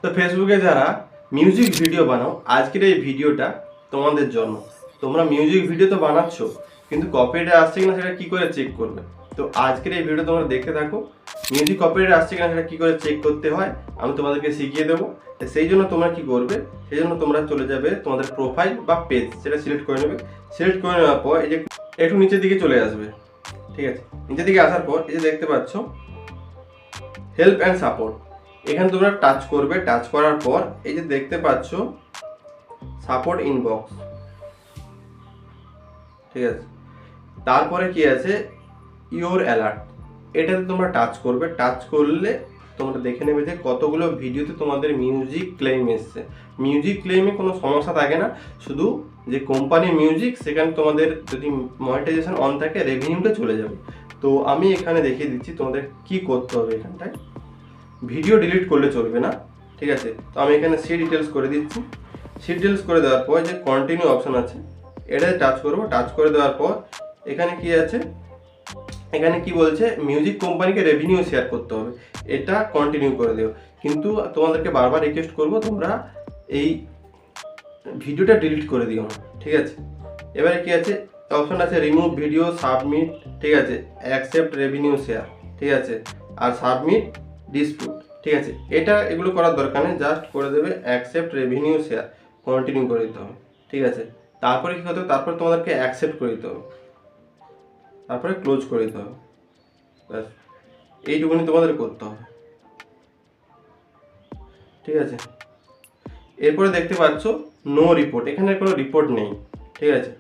তো ফেসবুকে যারা মিউজিক ভিডিও বানাও, আজকের এই ভিডিওটা তোমাদের জন্য। তোমরা মিউজিক ভিডিও তো বানাচ্ছ, কিন্তু কপিরাইট আসছে কিনা সেটা কি করে চেক করবে? তো আজকের এই ভিডিও তোমরা দেখতে থাকো। মিউজিক কপিরাইট আসছে কিনা সেটা কি করে চেক করতে হয় আমি তোমাদেরকে শিখিয়ে দেবো। সেই জন্য তোমরা কি করবে, সেই জন্য তোমরা চলে যাবে তোমাদের প্রোফাইল বা পেজ, সেটা সিলেক্ট করে নেবে। সিলেক্ট করে নেওয়ার পর এই যে একটু নিচের দিকে চলে আসবে, ঠিক আছে? নিচের দিকে আসার পর এই যে দেখতে পাচ্ছ হেল্প অ্যান্ড সাপোর্ট, এখানে তোমরা টাচ করবে। টাচ করার পর এই যে দেখতে পাচ্ছ সাপোর্ট ইনবক্স, ঠিক আছে? তারপরে কি আছে ইওর অ্যালার্ট, এটাতে তোমরা টাচ করবে। টাচ করলে তোমরা দেখে নেবে যে কতগুলো ভিডিওতে তোমাদের মিউজিক ক্লেম এসছে। মিউজিক ক্লেমে কোনো সমস্যা থাকে না, শুধু যে কোম্পানি মিউজিক সেখানে তোমাদের যদি মনিটাইজেশন অন থাকে রেভিনিউটা চলে যাবে। তো আমি এখানে দেখিয়ে দিচ্ছি তোমাদের কি করতে হবে। এখানটায় ভিডিও ডিলিট করলে চলবে না, ঠিক আছে? তো আমি এখানে সি ডিটেলস করে দিচ্ছি। সি ডিটেলস করে দেওয়ার পর যে কন্টিনিউ অপশন আছে এটাতে টাচ করবো। টাচ করে দেওয়ার পর এখানে কি আছে, এখানে কি বলছে মিউজিক কোম্পানিকে রেভিনিউ শেয়ার করতে হবে, এটা কন্টিনিউ করে দিও। কিন্তু তোমাদেরকে বারবার রিকোয়েস্ট করবো তোমরা এই ভিডিওটা ডিলিট করে দিও না, ঠিক আছে? এবারে কি আছে অপশন আছে রিমুভ ভিডিও, সাবমিট, ঠিক আছে, অ্যাকসেপ্ট রেভিনিউ শেয়ার, ঠিক আছে, আর সাবমিট ডিসপুট, ঠিক আছে? এগুলো করার দরকার নেই, জাস্ট করে দেবে অ্যাকসেপ্ট রেভিনিউ শেয়ার, কন্টিনিউ করে দিতে হবে, ঠিক আছে? তারপরে কি হতে হবে, তারপরে তোমাদেরকে অ্যাকসেপ্ট করে দিতে হবে, তারপরে ক্লোজ করে দিতে হবে। ব্যাস, এইটুকুনি তোমাদের করতে হবে, ঠিক আছে? এরপরে দেখতে পাচ্ছ নো রিপোর্ট, এখানে কোনো রিপোর্ট নেই, ঠিক আছে?